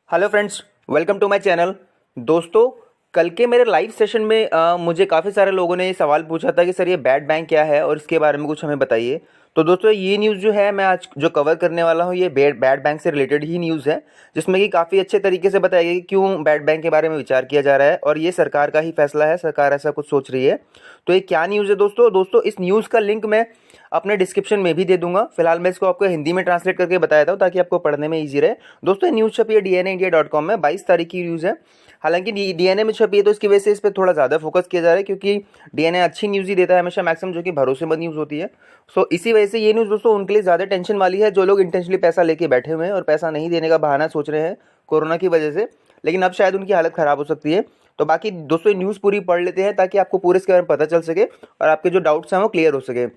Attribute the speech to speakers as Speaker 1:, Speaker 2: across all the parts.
Speaker 1: Hello friends, welcome to my channel. दोस्तों, कल के मेरे लाइव सेशन में मुझे काफ़ी सारे लोगों ने ये सवाल पूछा था कि सर ये बैड बैंक क्या है और इसके बारे में कुछ हमें बताइए। तो दोस्तों, ये न्यूज़ जो है मैं आज जो कवर करने वाला हूँ ये बैड बैंक से रिलेटेड ही न्यूज़ है, जिसमें कि काफ़ी अच्छे तरीके से बताया गया कि क्यों बैड बैंक के बारे में विचार किया जा रहा है और ये सरकार का ही फैसला है, सरकार ऐसा कुछ सोच रही है। तो ये क्या न्यूज़ है दोस्तों, इस न्यूज़ का लिंक मैं अपने डिस्क्रिप्शन में भी दे दूंगा। फिलहाल मैं इसको आपको हिंदी में ट्रांसलेट करके बताया था ताकि आपको पढ़ने में ईजी रहे। दोस्तों, ये न्यूज़ छपी है dnaindia.com में, 22 तारीख की न्यूज़ है। हालांकि डीएनए में छपी है तो इसकी वजह से इस पर थोड़ा ज़्यादा फोकस किया जा रहा है, क्योंकि डीएनए अच्छी न्यूज़ ही देता है हमेशा मैक्सिमम, जो कि भरोसेमंद न्यूज़ होती है। सो इसी वजह से ये न्यूज़ दोस्तों उनके लिए ज़्यादा टेंशन वाली है जो लोग इंटेंशनली पैसा लेके बैठे हुए हैं और पैसा नहीं देने का बहाना सोच रहे हैं कोरोना की वजह से, लेकिन अब शायद उनकी हालत ख़राब हो सकती है। तो बाकी दोस्तों न्यूज़ पूरी पढ़ लेते हैं ताकि आपको पूरे इसके बारे में पता चल सके और आपके जो डाउट्स हैं वो क्लियर हो सके।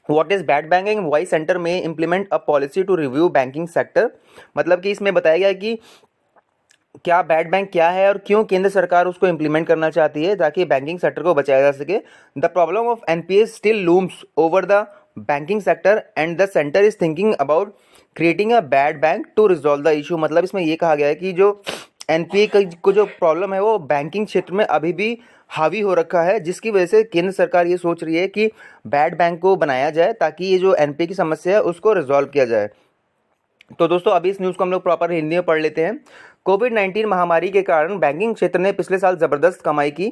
Speaker 1: What is bad banking? Why center may implement a policy to review banking sector? मतलब कि इसमें बताया गया है कि क्या बैड बैंक क्या है और क्यों केंद्र सरकार उसको इम्प्लीमेंट करना चाहती है ताकि बैंकिंग सेक्टर को बचाया जा सके। The problem of NPA still looms over the banking sector and the centre is thinking about creating a bad bank to resolve the issue. मतलब इसमें ये कहा गया है कि जो एनपीए को जो प्रॉब्लम है वो बैंकिंग क्षेत्र में अभी भी हावी हो रखा है, जिसकी वजह से केंद्र सरकार ये सोच रही है कि बैड बैंक को बनाया जाए ताकि ये जो एनपीए की समस्या है उसको रिजॉल्व किया जाए। तो दोस्तों अभी इस न्यूज़ को हम लोग प्रॉपर हिंदी में पढ़ लेते हैं। कोविड-19 महामारी के कारण बैंकिंग क्षेत्र ने पिछले साल ज़बरदस्त कमाई की।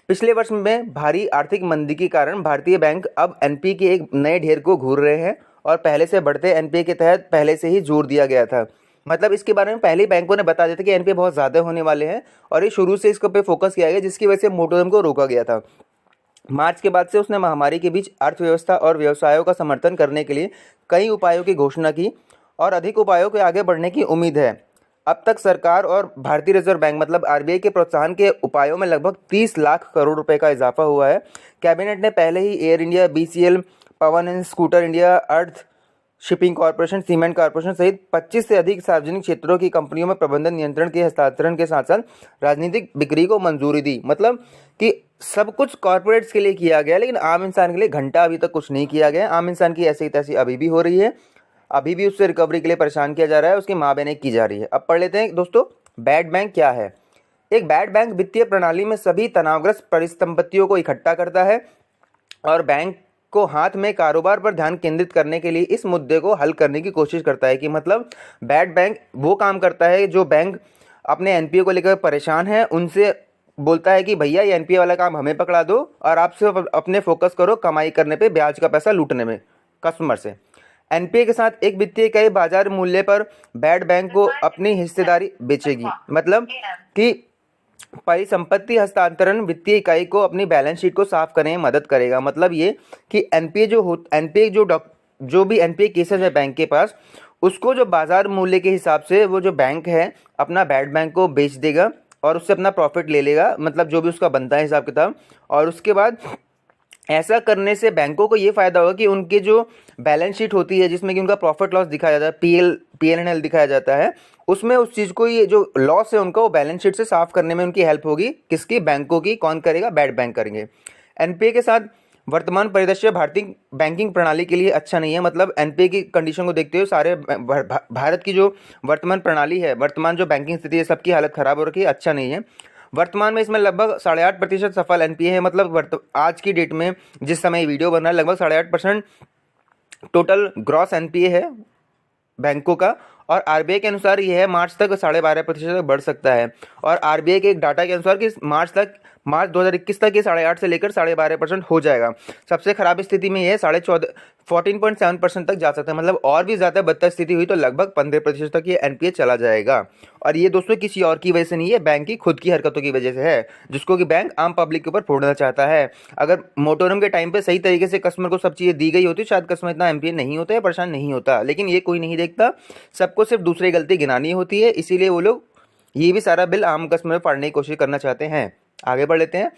Speaker 1: पिछले वर्ष में भारी आर्थिक मंदी के कारण भारतीय बैंक अब एनपीए के एक नए ढेर को घूर रहे हैं और पहले से बढ़ते एनपीए के तहत पहले से ही जोर दिया गया था। मतलब इसके बारे में पहले ही बैंकों ने बता दिया था कि एनपीए बहुत ज़्यादा होने वाले हैं और ये शुरू से इसके पे फोकस किया गया, जिसकी वजह से मोटोरम को रोका गया था। मार्च के बाद से उसने महामारी के बीच अर्थव्यवस्था और व्यवसायों का समर्थन करने के लिए कई उपायों की घोषणा की और अधिक उपायों के आगे बढ़ने की उम्मीद है। अब तक सरकार और भारतीय रिजर्व बैंक मतलब आरबीआई के प्रोत्साहन के उपायों में लगभग 30 लाख करोड़ रुपए का इजाफा हुआ है। कैबिनेट ने पहले ही Air India, BCL, Pawan and scooter India, earth shipping corporation, cement corporation सहित 25 से अधिक सार्वजनिक क्षेत्रों की कंपनियों में प्रबंधन नियंत्रण के हस्तांतरण के साथ साथ राजनीतिक बिक्री को मंजूरी दी। मतलब कि सब कुछ कॉर्पोरेट्स के लिए किया गया, लेकिन आम इंसान के लिए घंटा अभी तक कुछ नहीं किया गया। आम इंसान की ऐसी ही तैसी अभी भी हो रही है, अभी भी उससे रिकवरी के लिए परेशान किया जा रहा है, उसकी माँ बहनें की जा रही है। अब पढ़ लेते हैं दोस्तों, बैड बैंक क्या है। एक बैड बैंक वित्तीय प्रणाली में सभी तनावग्रस्त परिसंपत्तियों को इकट्ठा करता है और बैंक को हाथ में कारोबार पर ध्यान केंद्रित करने के लिए इस मुद्दे को हल करने की कोशिश करता है। कि मतलब बैड बैंक वो काम करता है जो बैंक अपने एनपीए को लेकर परेशान है उनसे बोलता है कि भैया ये एनपीए वाला काम हमें पकड़ा दो और आप सिर्फ अपने फोकस करो कमाई करने पे, ब्याज का पैसा लूटने में कस्टमर से। एनपीए के साथ एक वित्तीय इकाई बाजार मूल्य पर बैड बैंक को अपनी हिस्सेदारी बेचेगी। मतलब कि परिसंपत्ति हस्तांतरण वित्तीय इकाई को अपनी बैलेंस शीट को साफ करने में मदद करेगा। मतलब ये कि एनपीए जो भी एनपीए केसेस है बैंक के पास, उसको जो बाजार मूल्य के हिसाब से वो जो बैंक है अपना बैड बैंक को बेच देगा और उससे अपना प्रॉफिट ले लेगा, मतलब जो भी उसका बनता है हिसाब किताब। और उसके बाद ऐसा करने से बैंकों को ये फ़ायदा होगा कि उनके जो बैलेंस शीट होती है जिसमें कि उनका प्रॉफिट लॉस दिखाया जाता है, पीएल दिखाया जाता है, उसमें उस चीज़ को, ये जो लॉस है उनका, वो बैलेंस शीट से साफ करने में उनकी हेल्प होगी। किसकी? बैंकों की। कौन करेगा? बैड बैंक करेंगे। एनपीए के साथ वर्तमान परिदृश्य भारतीय बैंकिंग प्रणाली के लिए अच्छा नहीं है। मतलब एनपीए की कंडीशन को देखते हुए सारे भारत की जो वर्तमान प्रणाली है, वर्तमान जो बैंकिंग स्थिति है, सबकी हालत ख़राब हो रखी है, अच्छा नहीं है। वर्तमान में इसमें लगभग 8.5% सफल एनपीए है। मतलब आज की डेट में जिस समय ये वीडियो बन रहा है लगभग 8.5% टोटल ग्रॉस एनपीए है बैंकों का। और आरबीआई के अनुसार यह है मार्च तक 12.5% तक बढ़ सकता है। और आरबीआई के एक डाटा के अनुसार कि मार्च 2021 तक ये 8.5 से लेकर 12.5% हो जाएगा। सबसे खराब स्थिति में ये 14.7% तक जा सकता है। मतलब और भी ज़्यादा बदतर स्थिति हुई तो लगभग 15% तक ये एनपीए चला जाएगा। और ये दोस्तों किसी और की वजह से नहीं है, बैंक की खुद की हरकतों की वजह से है, जिसको कि बैंक आम पब्लिक के ऊपर फोड़ना चाहता है। अगर मोटोरम के टाइम पे सही तरीके से कस्टमर को सब चीज़ें दी गई होती शायद कस्टमर इतना एनपीए नहीं होता है, परेशान नहीं होता, लेकिन ये कोई नहीं देखता। सबको सिर्फ दूसरी गलती गिनानी होती है, इसीलिए वो लोग ये भी सारा बिल आम कस्टमर में फाड़ने की कोशिश करना चाहते हैं। आगे बढ़ लेते हैं।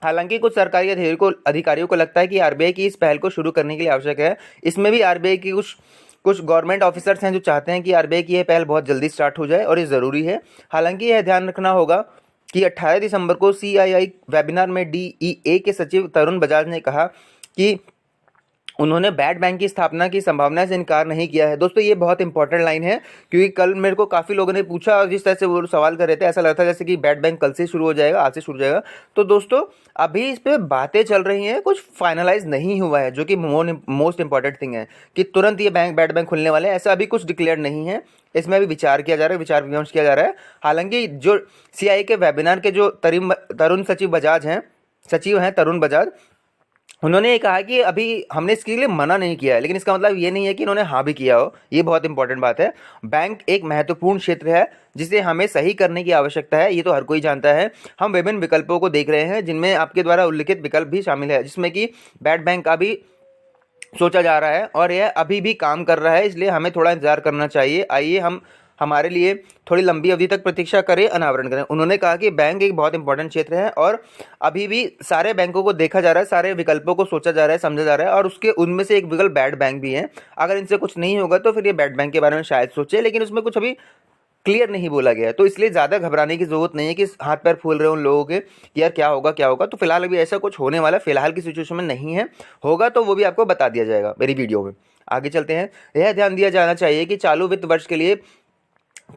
Speaker 1: हालांकि कुछ सरकारी अधिकारियों को लगता है कि आरबीआई की इस पहल को शुरू करने के लिए आवश्यक है। इसमें भी आरबीआई की कुछ गवर्नमेंट ऑफिसर्स हैं जो चाहते हैं कि आरबीआई की यह पहल बहुत जल्दी स्टार्ट हो जाए और ये ज़रूरी है। हालांकि यह ध्यान रखना होगा कि 18 दिसंबर को सीआईआई वेबिनार में डीईए के सचिव तरुण बजाज ने कहा कि उन्होंने बैड बैंक की स्थापना की संभावना से इनकार नहीं किया है। दोस्तों ये बहुत इंपॉर्टेंट लाइन है, क्योंकि कल मेरे को काफ़ी लोगों ने पूछा और जिस तरह से वो सवाल कर रहे थे ऐसा लगता है जैसे कि बैड बैंक कल से शुरू हो जाएगा, आज से शुरू हो जाएगा। तो दोस्तों अभी इस पर बातें चल रही हैं, कुछ फाइनलाइज नहीं हुआ है, जो कि मोस्ट इंपॉर्टेंट थिंग है कि तुरंत ये बैड बैंक खुलने वाले हैं, ऐसा अभी कुछ डिक्लेयर नहीं है। इसमें अभी विचार किया जा रहा है, विचार विमर्श किया जा रहा है। हालांकि जो सीआई के वेबिनार के जो तरुण सचिव हैं तरुण बजाज, उन्होंने ये कहा कि अभी हमने इसके लिए मना नहीं किया है, लेकिन इसका मतलब ये नहीं है कि इन्होंने हाँ भी किया हो। ये बहुत इंपॉर्टेंट बात है। बैंक एक महत्वपूर्ण क्षेत्र है जिसे हमें सही करने की आवश्यकता है, ये तो हर कोई जानता है। हम विभिन्न विकल्पों को देख रहे हैं जिनमें आपके द्वारा उल्लिखित विकल्प भी शामिल है, जिसमें कि बैड बैंक का भी सोचा जा रहा है और यह अभी भी काम कर रहा है, इसलिए हमें थोड़ा इंतजार करना चाहिए। आइए हम हमारे लिए थोड़ी लंबी अवधि तक प्रतीक्षा करें, अनावरण करें। उन्होंने कहा कि बैंक एक बहुत इंपॉर्टेंट क्षेत्र है और अभी भी सारे बैंकों को देखा जा रहा है, सारे विकल्पों को सोचा जा रहा है, समझा जा रहा है, और उसके उनमें से एक विकल्प बैड बैंक भी है। अगर इनसे कुछ नहीं होगा तो फिर ये बैड बैंक के बारे में शायद सोचे, लेकिन उसमें कुछ अभी क्लियर नहीं बोला गया है, तो इसलिए ज़्यादा घबराने की जरूरत नहीं है कि हाथ पैर फूल रहे हैं उन लोगों के कि यार क्या होगा क्या होगा। तो फिलहाल अभी ऐसा कुछ होने वाला फिलहाल की सिचुएशन में नहीं है, होगा तो वो भी आपको बता दिया जाएगा मेरी वीडियो में। आगे चलते हैं। यह ध्यान दिया जाना चाहिए कि चालू वित्त वर्ष के लिए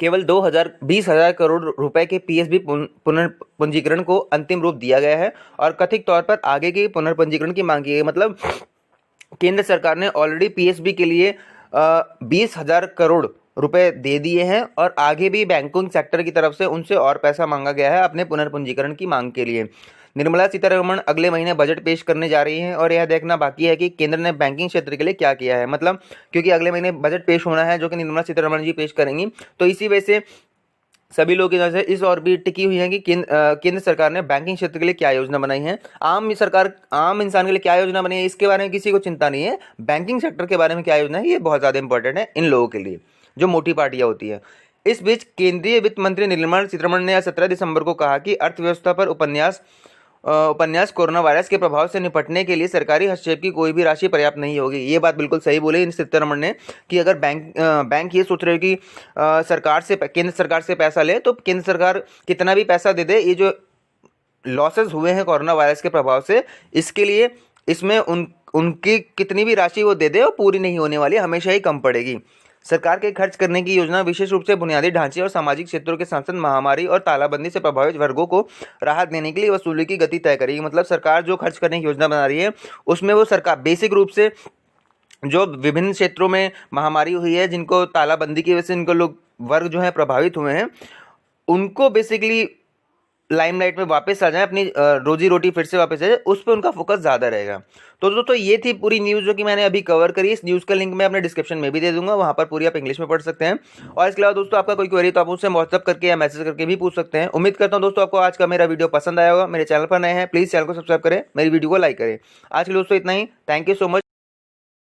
Speaker 1: केवल 20,000 करोड़ रुपए के पीएसबी पुनर्पंजीकरण को अंतिम रूप दिया गया है और कथित तौर पर आगे के पुनर्पंजीकरण की मांग की गई। मतलब केंद्र सरकार ने ऑलरेडी पीएसबी के लिए 20,000 करोड़ रुपए दे दिए हैं और आगे भी बैंकिंग सेक्टर की तरफ से उनसे और पैसा मांगा गया है अपने पुनर्पंजीकरण की मांग के लिए। निर्मला सीतारमण अगले महीने बजट पेश करने जा रही हैं और यह देखना बाकी है कि केंद्र ने बैंकिंग क्षेत्र के लिए क्या किया है। मतलब क्योंकि अगले महीने बजट पेश होना है जो कि निर्मला सीतारमण जी पेश करेंगी, तो इसी वजह से सभी लोग की नजर इस और भी टिकी हुई है कि केंद्र सरकार ने बैंकिंग क्षेत्र के लिए क्या योजना बनाई है। आम इंसान के लिए क्या योजना बनी है इसके बारे में किसी को चिंता नहीं है, बैंकिंग सेक्टर के बारे में क्या योजना है ये बहुत ज़्यादा इंपॉर्टेंट है इन लोगों के लिए जो मोटी पार्टियां होती है। इस बीच केंद्रीय वित्त मंत्री निर्मला सीतारमण ने 17 दिसंबर को कहा कि अर्थव्यवस्था पर उपन्यास कोरोना वायरस के प्रभाव से निपटने के लिए सरकारी हस्तक्षेप की कोई भी राशि पर्याप्त नहीं होगी। ये बात बिल्कुल सही बोले इन सीतारमण ने कि अगर बैंक ये सोच रहे हो कि केंद्र सरकार से पैसा ले तो केंद्र सरकार कितना भी पैसा दे दे, ये जो लॉसेस हुए हैं कोरोना वायरस के प्रभाव से, इसके लिए इसमें उनकी कितनी भी राशि वो दे दे वो पूरी नहीं होने वाली, हमेशा ही कम पड़ेगी। सरकार के खर्च करने की योजना विशेष रूप से बुनियादी ढांचे और सामाजिक क्षेत्रों के साथ साथ महामारी और तालाबंदी से प्रभावित वर्गों को राहत देने के लिए वसूली की गति तय करेगी। मतलब सरकार जो खर्च करने की योजना बना रही है उसमें वो सरकार बेसिक रूप से जो विभिन्न क्षेत्रों में महामारी हुई है, जिनको तालाबंदी की वजह से इनको लोग वर्ग जो है प्रभावित हुए हैं, उनको बेसिकली लाइमलाइट में वापस आ जाए, अपनी रोजी रोटी फिर से वापस आ जाए, उस पर उनका फोकस ज़्यादा रहेगा। तो दोस्तों ये थी पूरी न्यूज़ जो कि मैंने अभी कवर करी। इस न्यूज़ का लिंक मैं अपने डिस्क्रिप्शन में भी दे दूंगा, वहाँ पर पूरी आप इंग्लिश में पढ़ सकते हैं। और इसके अलावा दोस्तों आपका कोई क्वेरी तो आप मुझसे व्हाट्सअप करके या मैसेज करके भी पूछ सकते हैं। उम्मीद करता हूँ दोस्तों आपको आज का मेरा वीडियो पसंद आया होगा। मेरे चैनल पर नए हैं प्लीज़ चैनल को सब्सक्राइब करें, मेरी वीडियो को लाइक करें। आज के दोस्तों इतना ही। Thank you so much.